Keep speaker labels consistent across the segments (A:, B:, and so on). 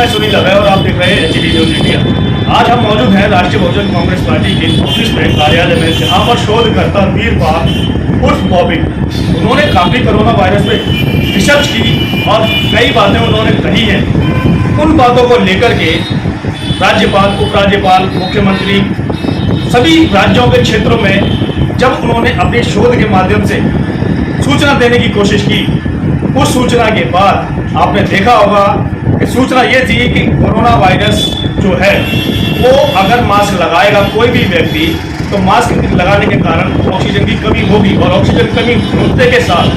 A: मैं सुनील अभय और आप देख रहे हैं एचडी न्यूज इंडिया। आज हम मौजूद हैं राष्ट्रीय बहुजन कांग्रेस पार्टी के ऑफिस में, कार्यालय में, जहाँ पर शोधकर्ता वीरपाल उर्फ बॉबी, उन्होंने काफी कोरोना वायरस पे रिसर्च की और कई बातें उन्होंने कही हैं। उन बातों को लेकर के राज्यपाल, उपराज्यपाल, मुख्यमंत्री, सभी राज्यों के क्षेत्रों में जब उन्होंने अपने शोध के माध्यम से सूचना देने की कोशिश की, उस सूचना के बाद आपने देखा होगा कि सूचना ये थी कि कोरोना वायरस जो है वो अगर मास्क लगाएगा कोई भी व्यक्ति, तो मास्क लगाने के कारण ऑक्सीजन की कमी होगी और ऑक्सीजन की कमी होने के साथ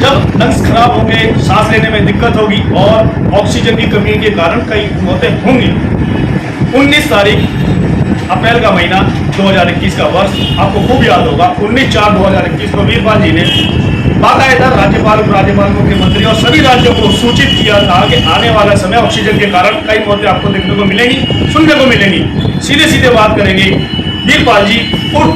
A: जब लंग्स खराब होंगे, सांस लेने में दिक्कत होगी और ऑक्सीजन की कमी के कारण कई मौतें होंगी। 19 तारीख अप्रैल का महीना 2021 का वर्ष आपको खूब याद होगा। 19/4/2021 को वीरपाल जी ने बाकायदा राज्यपाल, उपराज्यपाल, मुख्यमंत्री और सभी राज्यों को सूचित किया था कि आने वाला समय ऑक्सीजन के कारण कई मौतें आपको देखने को मिलेंगी, सुनने को मिलेंगी। सीधे सीधे बात करेंगे वीरपाल जी उर्फ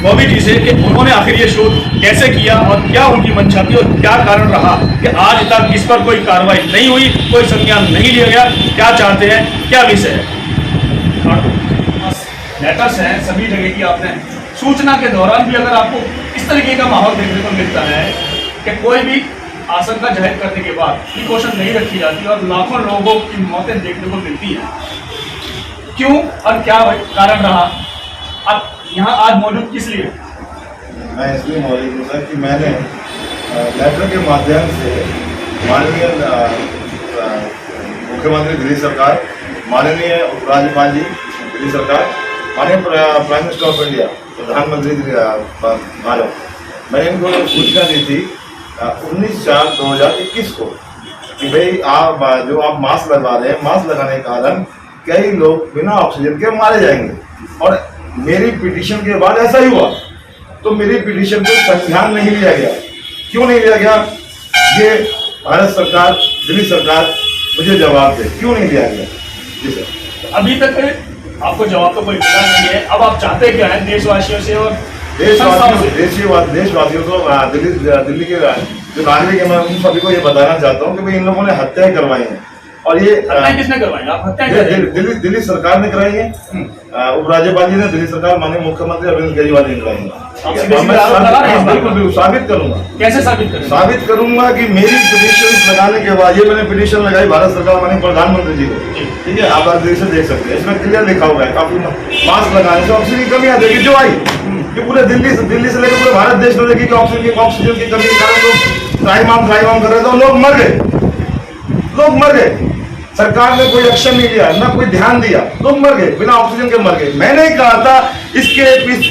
A: बॉबी जी से कि उन्होंने आखिर ये शोध कैसे किया और क्या उनकी मंशा थी और क्या कारण रहा कि आज तक इस पर कोई कार्रवाई नहीं हुई, कोई संज्ञान नहीं लिया गया। क्या चाहते हैं, क्या विषय है? लेटर्स हैं सभी जगह की। आपने सूचना के दौरान भी अगर आपको इस तरीके का माहौल देखने को मिलता है कि कोई भी आशंका जाहिर करने के बाद प्रिकॉशन नहीं रखी जाती और लाखों लोगों की मौतें देखने को मिलती हैं, क्यों और क्या कारण रहा? अब यहाँ आज मौजूद किस लिए?
B: मैं इसलिए मौजूद हूँ सर कि मैंने लेटर के माध्यम से माननीय मुख्यमंत्री दिल्ली सरकार, माननीय उपराज्यपाल जी दिल्ली सरकार, माननीय प्राइम मिनिस्टर ऑफ इंडिया, प्रधानमंत्री भारत, मैंने इनको सूचना दी थी 19/4/2021 को कि भाई आप मास्क लगा रहे हैं, मास्क लगाने के कारण कई लोग बिना ऑक्सीजन के मारे जाएंगे। और मेरी पिटीशन के बाद ऐसा ही हुआ, तो मेरी पिटीशन को संज्ञान नहीं लिया गया। क्यों नहीं लिया गया? ये भारत सरकार, दिल्ली सरकार मुझे जवाब दे, क्यों नहीं लिया गया? जी सर,
A: अभी तक आपको जवाब तो कोई मिला नहीं है। अब आप चाहते क्या है देशवासियों से और
B: देशवासियों को, दिल्ली के जो नागरिक है, मैं उन सभी को ये बताना चाहता हूँ कि भाई इन लोगों ने हत्याएं करवाई हैं। और ये
A: किसने करवाई? आप हत्याएं
B: दिल्ली सरकार ने कराई है। उपराज्यपाल जी ने, दिल्ली सरकार, माननीय मुख्यमंत्री अरविंद केजरीवाल ने कराई है। बिल्कुल साबित करूंगा।
A: कैसे साबित करेंगे?
B: साबित करूंगा कि मेरी पिटीशन लगाने के बाद, ये मैंने पिटीशन लगाई भारत सरकार, माननीय प्रधानमंत्री जी को, ठीक है, आप आज से देख सकते हैं, इसमें क्लियर लिखा हुआ है काफी मास्क लगाने से ऑक्सीजन की कमी आ जाएगी जो आई कि पूरे दिल्ली से लेकर पूरे भारत देश में देखिए कि ऑक्सीजन की कमी के कारण लोग ट्राइमाम कर रहे थे, लोग मर गए। सरकार ने कोई एक्शन नहीं लिया, ना कोई ध्यान दिया, लोग मर गए, बिना ऑक्सीजन के मर गए। मैंने कहा था इस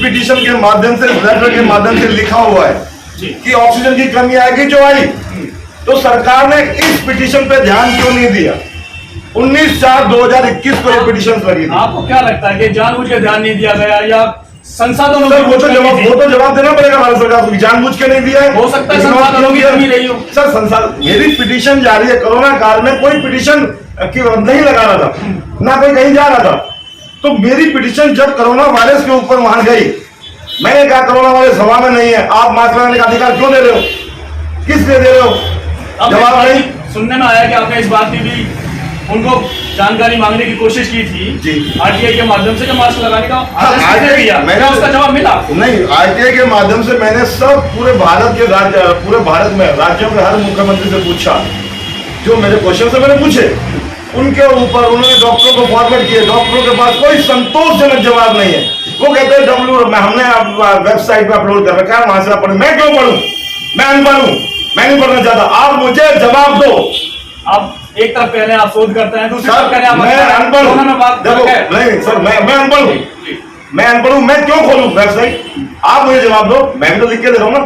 B: पिटीशन के माध्यम से, लेटर के माध्यम से लिखा हुआ है कि ऑक्सीजन की कमी आएगी जो आई, तो सरकार ने इस पिटीशन पे ध्यान क्यों नहीं दिया? 19/4/2021 को ये पिटीशन लगी थी।
A: आपको क्या लगता है कि जानबूझ के ध्यान नहीं दिया गया या संसाधनों
B: वो तो जवाब देना पड़ेगा भारत सरकार को, जानबूझ के नहीं दिया है।
A: हो सकता है संसाधनों की कमी रही हो।
B: सर, संसाधन, मेरी पिटीशन जारी है। कोरोना काल में कोई पिटीशन नहीं लगा रहा था, ना कोई कहीं जा रहा था, तो मेरी पिटीशन जब कोरोना वायरस के ऊपर वहां गई, मैंने कहा कोरोना वायरस हवा में नहीं है, आप मास्क लगाने का अधिकार क्यों दे रहे हो? किस लिए दे रहे हो? जवाब नहीं।
A: सुनने में आया कि आपने इस बात की भी उनको जानकारी मांगने की कोशिश की थी
B: जी,
A: आरटीआई के माध्यम से, मास्क लगाने का
B: आदेश
A: दिया, मैंने उसका जवाब मिला
B: नहीं। आरटीआई के माध्यम से मैंने सब पूरे भारत में राज्यों के हर मुख्यमंत्री से पूछा, जो मेरे क्वेश्चन से मैंने पूछे, उनके ऊपर उन्होंने डॉक्टरों को फॉरवर्ड किए। डॉक्टरों के पास कोई संतोषजनक जवाब नहीं है। वो कहते हैं हमने वेबसाइट पे अपलोड कर रखा है, वहां से आप पढ़ें। मैं क्यों पढ़ूं? मैं अनपढ़ हूं, मैं नहीं पढ़ना चाहता। आप मुझे जवाब दो।
A: आप एक तरफ कह रहे हैं आप शोध करते हैं, दूसरी तरफ कह रहे हैं
B: मैं अनपढ़ हूं। नहीं सर, मैं अनपढ़ हूं, मैं अनपढ़ हूं। मैं क्यों खोलूं वेबसाइट? आप मुझे जवाब दो। मैं भी तो लिख के दे रहा हूं ना।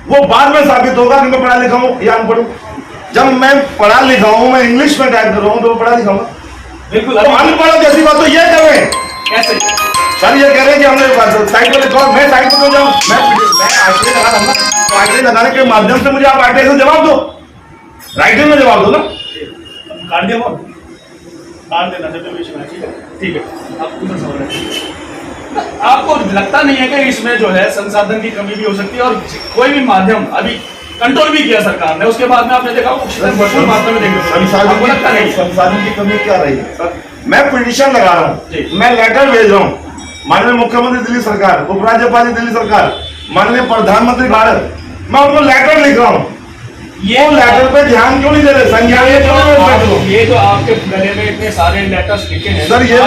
B: वो बाद में साबित होगा कि मैं पढ़ा लिखा हूं या अनपढ़ हूं। जब मैं पढ़ा लिखा हूं, मैं इंग्लिश में टाइप कर रहा हूं, तो पढ़ा लिखा हूं।
A: बिल्कुल।
B: तो अनपढ़ जैसी बात तो ये कर रहे हैं।
A: कैसे
B: सर? ये कह रहे हैं कि हमने साइट पर लिखा। मैं साइट पर जाऊं, मैं आरटीआई लगा रहा हूं, तो आरटीआई लगाने के माध्यम से मुझे आप आरटीआई से जवाब दो, राइटिंग में जवाब दो ना।
A: काट दिया, काट देना ठीक है। आपको लगता नहीं है कि इसमें जो है संसाधन की कमी भी हो सकती है और कोई भी माध्यम, अभी कंट्रोल भी किया सरकार ने, उसके बाद में आपने देखा ऑक्सीजन भरपूर मात्रा में देखने को मिला। आपको लगता नहीं?
B: संसाधन की कमी क्या रही है सर? मैं पिटीशन लगा रहा
A: जी।
B: हूँ, मैं लेटर भेज रहा हूँ माननीय मुख्यमंत्री दिल्ली सरकार, उपराज्यपाल दिल्ली सरकार, माननीय प्रधानमंत्री भारत, मैं उनको लेटर लिख रहा हूँ। ये लेटर पे ध्यान क्यों नहीं दे रहे? संज्ञान क्यों नहीं ले रहे?
A: ये जो आपके गले में इतने सारे लेटर्स लिखे हैं
B: सर, ये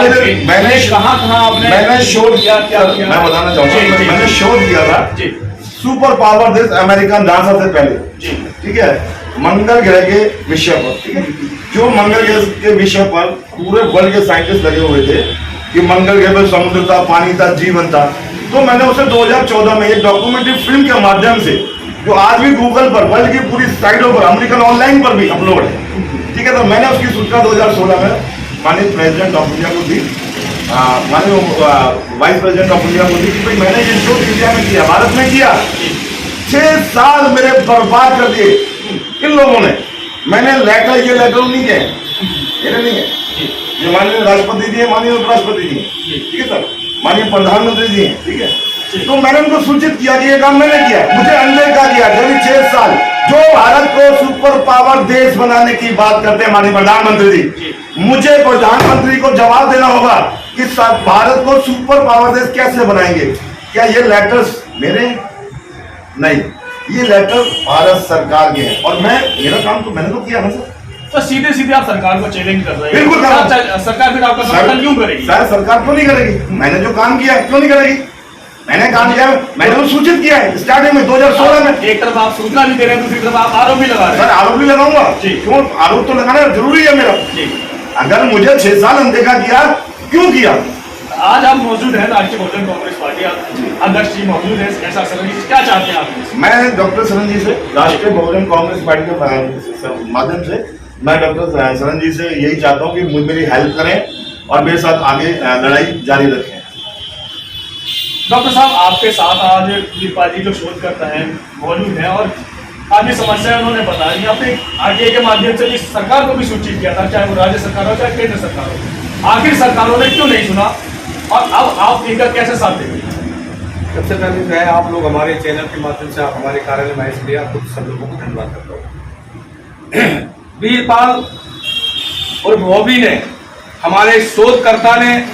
B: मैंने
A: कहाँ आपने
B: शोध
A: किया, क्या किया?
B: मैं बताना
A: जी,
B: चाहूंगा,
A: जी,
B: मैंने शोध किया था
A: जी
B: सुपर पावर देश अमेरिका नासा से पहले,
A: जी
B: ठीक है, मंगल ग्रह के विषय पर, ठीक है, जो मंगल ग्रह के विषय पर पूरे वर्ल्ड के साइंटिस्ट लगे हुए थे कि मंगल ग्रह पर समुद्र था, पानी था, जीवन था। तो मैंने उसे 2014 में एक डॉक्यूमेंट्री फिल्म के माध्यम से, जो आज भी गूगल पर वर्ल्ड की पूरी साइटों पर, अमेरिकन ऑनलाइन पर भी अपलोड है, ठीक है, तो मैंने उसकी सूचना 2016 में माननीय प्रेसिडेंट ऑफ इंडिया को दी, माननीय वाइस प्रेसिडेंट ऑफ इंडिया को दी कि भाई मैंने ये शोध इंडिया में किया, भारत में किया। 6 साल मेरे बर्बाद कर दिए इन लोगों ने। मैंने लेटर, ये लेटर नहीं है, ये नहीं है, ये माननीय राष्ट्रपति जी है, माननीय उपराष्ट्रपति जी है, ठीक है सर, माननीय प्रधानमंत्री जी हैं, ठीक है, तो मैंने उनको सूचित किया कि ये काम मैंने किया, मुझे अनदेखा किया। करीब 6 साल जो भारत को सुपर पावर देश बनाने की बात करते हैं माननीय प्रधानमंत्री जी, मुझे प्रधानमंत्री को जवाब देना होगा कि भारत को सुपर पावर देश कैसे बनाएंगे। क्या ये लेटर्स मेरे नहीं, ये लेटर भारत सरकार के हैं और मेरा काम तो मैंने तो किया ना सर।
A: तो सीधे सीधे आप सरकार को चैलेंज कर रहे हैं।
B: बिल्कुल
A: सरकार फिर आपका समर्थन क्यों करेगी?
B: सर सरकार क्यों नहीं करेगी? मैंने जो काम किया क्यों नहीं करेगी? मैंने काम किया, मैंने तो सूचित किया है स्टार्टिंग में 2016 में।
A: एक तरफ आप सूचना भी दे रहे हैं, दूसरी तरफ आप आरोप भी लगा रहे हैं।
B: सर आरोप भी लगाऊंगा, क्यों? आरोप तो लगाना जरूरी है मेरा। अगर मुझे 6 साल अनदेखा किया, क्यों किया?
A: आज आप मौजूद हैं राष्ट्रीय बहुजन कांग्रेस पार्टी अध्यक्ष जी मौजूद है, ऐसा सरन जी क्या चाहते हैं आप?
B: मैं डॉक्टर सरन जी से, राष्ट्रीय बहुजन कांग्रेस पार्टी के माध्यम से, मैं डॉक्टर सरन जी से यही चाहता हूँ कि मेरी हेल्प करें और मेरे साथ आगे लड़ाई जारी रखें।
A: डॉक्टर साहब, आपके साथ आज वीरपाल जी जो शोध करता है मौजूद है और काफी समस्या उन्होंने बताई। आपने आरटीआई के माध्यम से भी सरकार को भी सूचित किया था, चाहे वो राज्य सरकार हो चाहे केंद्र सरकार हो। आखिर सरकारों ने क्यों नहीं सुना और अब आप इनका कैसे साथ देंगे?
C: सबसे पहले जो है आप लोग हमारे चैनल के माध्यम से आप हमारे कार्यालय में इसलिए आपको सब लोगों को धन्यवाद करता हूँ। वीरपाल और बॉबी ने, हमारे शोधकर्ता ने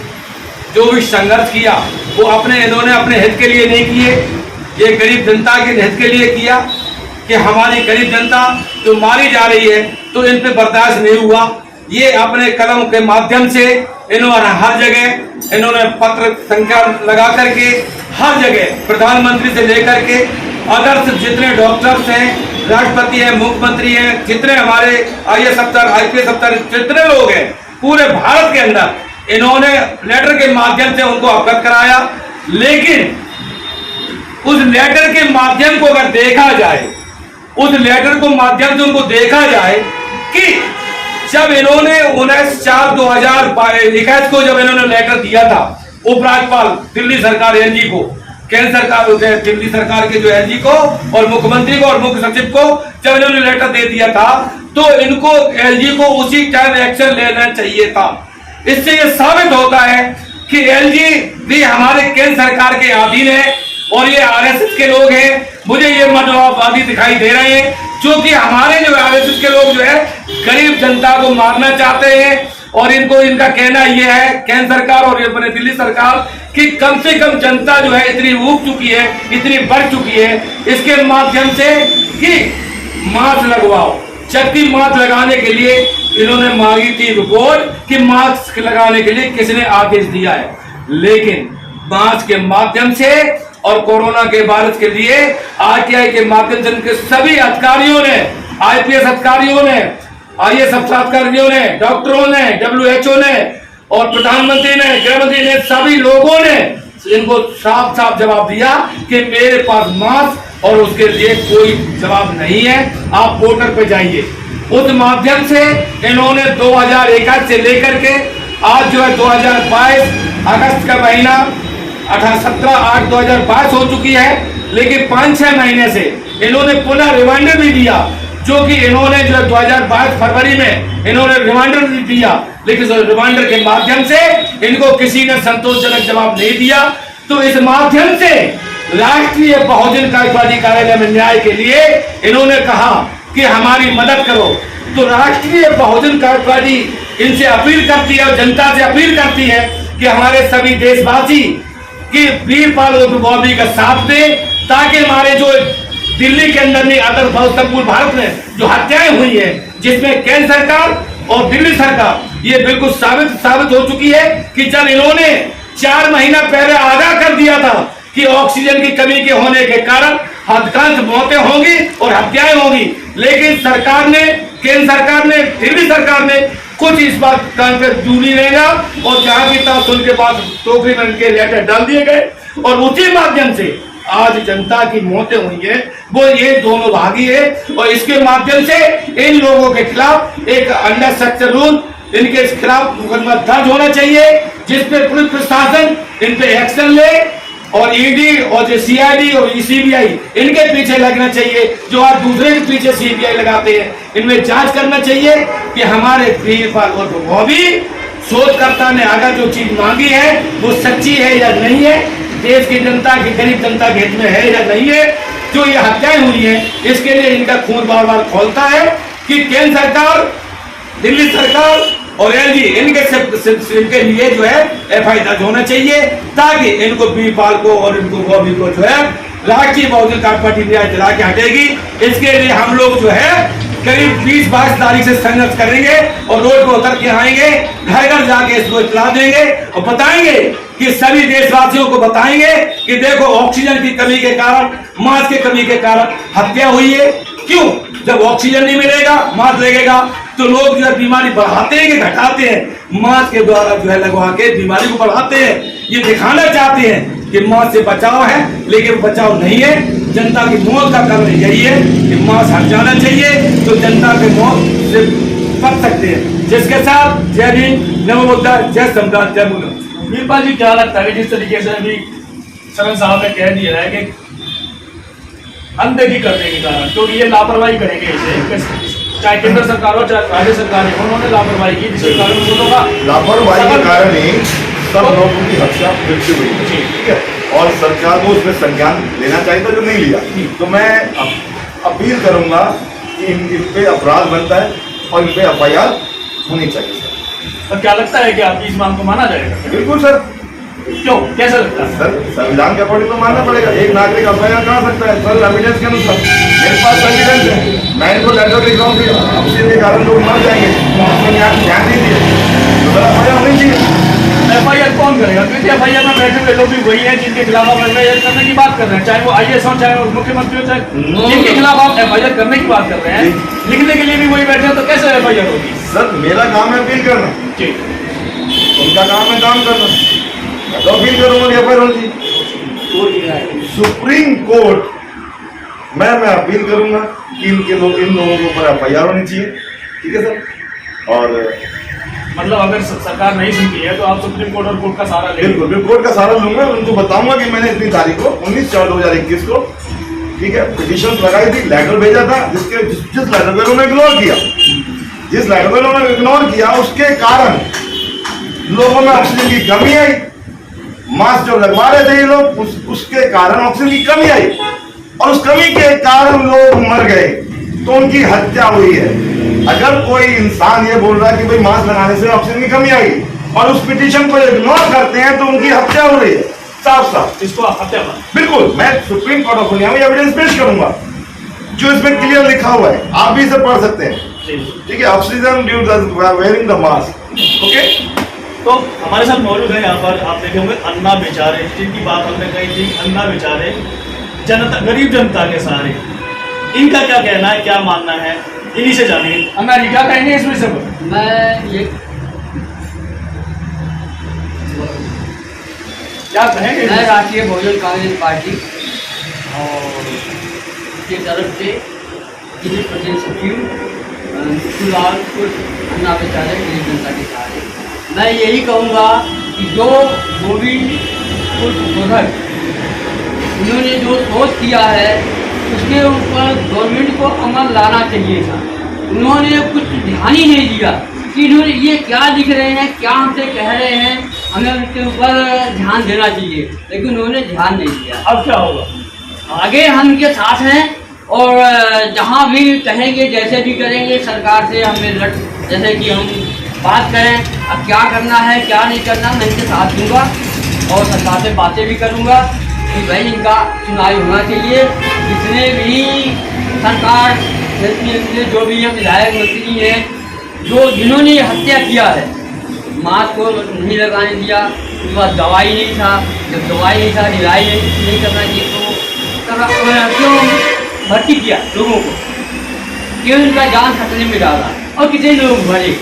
C: जो भी संघर्ष किया वो इन्होंने अपने हित के लिए नहीं किए, ये गरीब जनता के हित के लिए किया कि हमारी गरीब जनता जो मारी जा रही है तो इन पे बर्दाश्त नहीं हुआ। ये अपने कलम के माध्यम से इन्होंने हर जगह इन्होंने पत्र संख्या लगा करके हर जगह प्रधानमंत्री से लेकर के अदर्स जितने डॉक्टर्स हैं, राष्ट्रपति हैं, मुख्यमंत्री हैं, जितने हमारे IAS अफसर, IPS अफसर, जितने लोग हैं पूरे भारत के अंदर इन्होंने लेटर के माध्यम से उनको अवगत कराया। लेकिन उस लेटर के माध्यम को अगर देखा जाए, उस लेटर को माध्यम से उनको देखा जाए कि जब इन्होंने 19/4/2021 को जब इन्होंने लेटर दिया था उपराज्यपाल दिल्ली सरकार LG को, केंद्र सरकार दिल्ली सरकार के जो LG को और मुख्यमंत्री को और मुख्य सचिव को जब इन्होंने लेटर दे दिया था तो इनको LG को उसी टाइम एक्शन लेना चाहिए था। इससे ये साबित होता है कि LG भी हमारे केंद्र सरकार के अधीन है और ये RSS के लोग हैं। मुझे ये मनोवादी दिखाई दे रहे हैं जो कि हमारे जो RSS के लोग जो है गरीब जनता को मारना चाहते हैं और इनका कहना ये है केंद्र सरकार और अपने दिल्ली सरकार कि कम से कम जनता जो है इतनी उग चुकी है, इतनी बढ़ चुकी है, इसके माध्यम से कि मास्क लगवाओ। जबकि मास्क लगाने के लिए इन्होंने मांगी थी रिपोर्ट कि मास्क लगाने के लिए किसने आदेश दिया है, लेकिन मास्क के माध्यम से और कोरोना के वायरस के लिए RTI के माध्यम से उनके सभी अधिकारियों ने, IPS अधिकारियों ने, IAS अधिकारियों ने, डॉक्टरों ने, WHO ने और प्रधानमंत्री ने, गृहमंत्री ने, सभी लोगों ने इनको साफ साफ जवाब दिया कि मेरे पास मास्क और उसके लिए कोई जवाब नहीं है, आप पोर्टल पे जाइए। उस माध्यम से इन्होंने 2021 से लेकर के आज जो है 2022 अगस्त का महीना 17/8/2022 हो चुकी है, लेकिन 5-6 महीने से इन्होंने पुनः रिमाइंडर भी दिया, जो कि इन्होंने जो 2022 फरवरी में इन्होंने रिमाइंडर भी दिया, लेकिन रिमाइंडर के माध्यम से इनको किसी ने संतोषजनक जवाब नहीं दिया। तो इस माध्यम से राष्ट्रीय बहुजन पार्टी कार्यालय में न्याय के लिए इन्होंने कहा कि हमारी मदद करो, तो राष्ट्रीय बहुजन पार्टी इनसे अपील करती है और जनता से अपील करती है कि हमारे सभी देशवासी कि वीरपाल उर्फ बॉबी का साथ दें, ताकि हमारे जो दिल्ली के अंदर में अदर संपूर्ण भारत में जो हत्याएं हुई है, जिसमें केंद्र सरकार और दिल्ली सरकार ये बिल्कुल साबित हो चुकी है कि जब इन्होंने 4 महीना पहले आगाह कर दिया था कि ऑक्सीजन की कमी के होने के कारण अधिकांश मौतें होंगी और हत्याएं होंगी, लेकिन सरकार ने, केंद्र सरकार ने, दिल्ली सरकार ने कुछ इस बात पे दूरी लेगा और जहां भी था उनके पास टोकरी में उनके लेटर डाल दिए गए और उसी माध्यम से आज जनता की मौतें हुई है वो ये दोनों भागी है। और इसके माध्यम से इन लोगों के खिलाफ एक अंडर स्ट्रक्चर रूल, इनके खिलाफ मुकदमा दर्ज होना चाहिए, जिसपे पुलिस प्रशासन इन पे एक्शन ले और ईडी और जो सीआईडी और सीबीआई इनके पीछे लगना चाहिए, जो आज दूसरे के पीछे सीबीआई लगाते हैं। इनमें जांच करना चाहिए कि हमारे वीरपाल उर्फ बॉबी शोधकर्ता ने अगर जो चीज मांगी है वो सच्ची है या नहीं है, देश की जनता की, गरीब जनता के हित में है या नहीं है। जो ये हत्याएं हुई हैं इसके लिए इनका खून बार बार खोलता है कि केंद्र सरकार, दिल्ली सरकार और एलजी इनके लिए जो है एफआईआर दर्ज होना चाहिए, ताकि इनको वीरपाल को और इनको बॉबी को जो है राष्ट्रीय बहुजन पार्टी न्याय दिला के हटेगी। इसके लिए हम लोग जो है करीब 20-22 तारीख से संघर्ष करेंगे और रोड पर उतर के आएंगे, घर घर जाके इसको इतला देंगे और बताएंगे कि सभी देशवासियों को बताएंगे कि देखो ऑक्सीजन की कमी के कारण, मास्क की कमी के कारण हत्या हुई है। क्यों? जब ऑक्सीजन नहीं मिलेगा, मास्क लगेगा तो लोग जो है बीमारी बढ़ाते हैं कि घटाते हैं? मास्क के द्वारा जो है लगवा के बीमारी को बढ़ाते हैं। ये दिखाना चाहते हैं कि मास्क से बचाव है, लेकिन बचाव नहीं है। जनता की मौत का कारण यही है कि मास्क हट जाना चाहिए तो जनता की मौत से बच सकते हैं। जिसके साथ जय हिंद, नमो बुद्धाय, जय सम्राट, जय मुगल।
A: वीरपाल जी, क्या लगता है कि जिस तरीके से अभी सरन साहब ने कह दिया है कि अनदेखी करने के कारण, क्योंकि ये लापरवाही करेंगे इसे, चाहे केंद्र सरकार हो चाहे राज्य सरकार हो, उन्होंने लापरवाही की जिसके कारण उन दोनों का
B: लापरवाही के कारण ही सब लोगों की हत्या मृत्यु हुई, ठीक है। और सरकार को उसमें संज्ञान लेना चाहिए था जो नहीं लिया। तो मैं अपील करूंगा कि इन पे अपराध बनता है और इन पे एफआईआर होनी चाहिए सर।
A: और क्या लगता है कि आपकी इस मांग को माना जाएगा?
B: बिल्कुल सर।
A: क्यों, कैसे लगता है?
B: सर संविधान के अकॉर्डिंग तो मानना पड़ेगा। एक नागरिक एफआईआर करा सकता है सर, एविडेंस के अनुसार। मेरे पास एविडेंस है, मैं इनको लेटर लिख रहा हूँ कि ऑक्सीजन के कारण लोग मर जाएंगे, ध्यान नहीं दिए तो सर एफआईआर होनी चाहिए।
A: एफआईआर कौन करेगा? क्योंकि एफआईआर में बैठे हुए लोग भी वही हैं जिनके खिलाफ आप एफआईआर करने की बात कर रहे हैं, चाहे वो आईएएस हो, चाहे वो मुख्यमंत्री हो, चाहे जिनके खिलाफ आप एफआईआर करने की बात कर रहे हैं, लिखने के लिए भी वही बैठे हैं, तो कैसे एफआईआर होगी?
B: सर मेरा काम है अपील करना,
A: ठीक,
B: उनका काम है काम करना। मैं तो अपील करूंगा एफआईआर होगी। सुप्रीम कोर्ट मैं अपील करूंगा कि इन लोगों के ऊपर एफआईआर होनी चाहिए, ठीक है सर। और
A: मतलब अगर सरकार नहीं सुनती है तो आप सुप्रीम कोर्ट और कोर्ट का सहारा लेंगे?
B: बिल्कुल कोर्ट का सहारा लूंगा। उनको बताऊंगा कि मैंने इतनी तारीख को 19/4/2021 को, ठीक है, पिटीशन लगाई थी, लेटर भेजा था, जिस लेटर को उन्होंने इग्नोर किया, जिस लेटर को उन्होंने इग्नोर किया उसके कारण लोगों में ऑक्सीजन की कमी आई। मास्क जो लगवा रहे थे ये लोग, उसके कारण ऑक्सीजन की कमी आई और उस कमी के कारण लोग मर गए, तो उनकी हत्या हुई है। अगर कोई इंसान ये बोल रहा है कि भाई मास्क लगाने से ऑक्सीजन की कमी आई और उस पिटीशन को इग्नोर करते हैं तो उनकी हत्या हो रही है, साफ साफ।
A: इसको आप हत्या मान?
B: बिल्कुल, मैं सुप्रीम कोर्ट ऑफ इंडिया में एविडेंस पेश करूंगा जो इसमें क्लियर लिखा हुआ है, आप भी इसे पढ़ सकते हैं, ठीक है। Oxygen due to wearing the mask, okay.
A: तो हमारे साथ मौजूद है यहाँ पर, आप देखे होंगे, अन्ना बेचारे, जिनकी बात हमने कही थी, अन्ना बेचारे, जनता, गरीब जनता के सहारे। इनका क्या कहना है, क्या मानना है, इन्हीं से जानिए। अन्ना जी क्या कहेंगे इस विषय पर?
D: मैं ये
A: क्या कहेंगे?
D: मैं राष्ट्रीय बहुजन कांग्रेस पार्टी और की तरफ से जिले प्रदेश सचिव फिलहाल अन्ना बेचारे गरीब जनता के सहारे मैं यही कहूँगा कि जो बॉबी शोधक उन्होंने जो शोध किया है उसके ऊपर गवर्नमेंट को अमल लाना चाहिए था। उन्होंने कुछ ध्यान ही नहीं दिया कि इन्होंने ये क्या लिख रहे हैं, क्या हमसे कह रहे हैं, हमें उसके ऊपर ध्यान देना चाहिए, लेकिन उन्होंने ध्यान नहीं दिया।
A: अब क्या होगा?
D: आगे हम इनके साथ हैं और जहाँ भी कहेंगे, जैसे भी करेंगे, सरकार से हमें जैसे कि हम बात करें अब क्या करना है क्या नहीं करना, मैं इनके साथ दूंगा और सरकार से बातें भी करूंगा कि भाई इनका चुनाव होना चाहिए। जितने भी सरकार जो भी है विधायक मंत्री हैं, जिन्होंने हत्या किया है, मास्क को नहीं लगाने दिया, उसके बाद दवाई नहीं था, जब दवाई नहीं था इलाज नहीं करना चाहिए तो क्यों भर्ती किया लोगों को, क्यों उनका जान खतरे में डाला और कितने लोग मरे।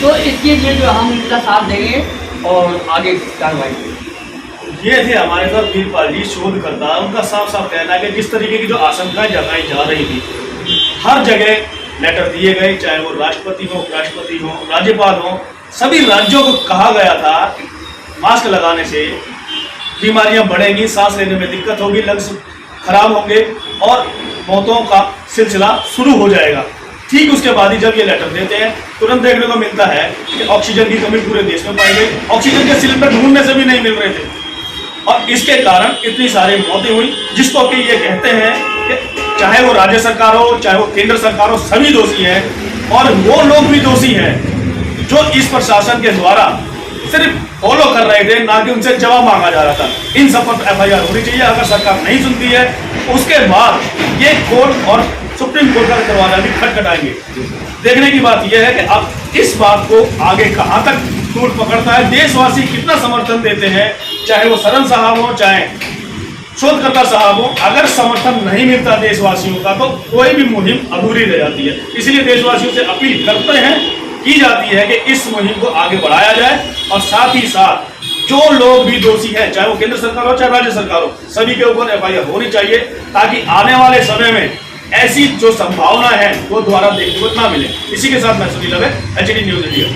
D: तो इसके लिए जो हम उनका साथ देंगे और आगे कार्रवाई करेंगे।
A: ये थे हमारे साथ वीरपाल जी, शोधकर्ता। उनका साफ साफ कहना है कि जिस तरीके की जो आशंकाएं जताई जा रही थी, हर जगह लेटर दिए गए, चाहे वो राष्ट्रपति हो, उपराष्ट्रपति हो, राज्यपाल हो, सभी राज्यों को कहा गया था मास्क लगाने से बीमारियां बढ़ेंगी, सांस लेने में दिक्कत होगी, लंग्स खराब होंगे और मौतों का सिलसिला शुरू हो जाएगा। ठीक उसके बाद ही जब ये लेटर देते हैं, तुरंत देखने को मिलता है कि ऑक्सीजन की कमी पूरे देश में पाई गई, ऑक्सीजन के सिलेंडर ढूंढने से भी नहीं मिल रहे थे और इसके कारण इतनी सारी मौतें हुई, जिसको कि ये कहते हैं कि चाहे वो राज्य सरकार हो, चाहे वो केंद्र सरकार हो, सभी दोषी हैं और वो लोग भी दोषी हैं जो इस प्रशासन के द्वारा सिर्फ फॉलो कर रहे थे, ना कि उनसे जवाब मांगा जा रहा था। इन सब पर FIR होनी चाहिए। अगर सरकार नहीं सुनती है उसके बाद ये कोर्ट और सुप्रीम कोर्ट का दरवाजा भी खटखटाएंगे। देखने की बात यह है कि अब इस बात को आगे कहां तक टूट पकड़ता है, देशवासी कितना समर्थन देते हैं, चाहे वो सरन साहब हो, चाहे शोधकर्ता साहब हो। अगर समर्थन नहीं मिलता देशवासियों का तो कोई भी मुहिम अधूरी रह जाती है। इसलिए देशवासियों से अपील करते हैं, की जाती है कि इस मुहिम को आगे बढ़ाया जाए और साथ ही साथ जो लोग भी दोषी हैं, चाहे वो केंद्र सरकार हो, चाहे राज्य सरकार हो, सभी के ऊपर FIR होनी चाहिए, ताकि आने वाले समय में ऐसी जो संभावना है वो दोबारा देखने को ना मिले। इसी के साथ मैं सुनील लवे, HD न्यूज़ इंडिया।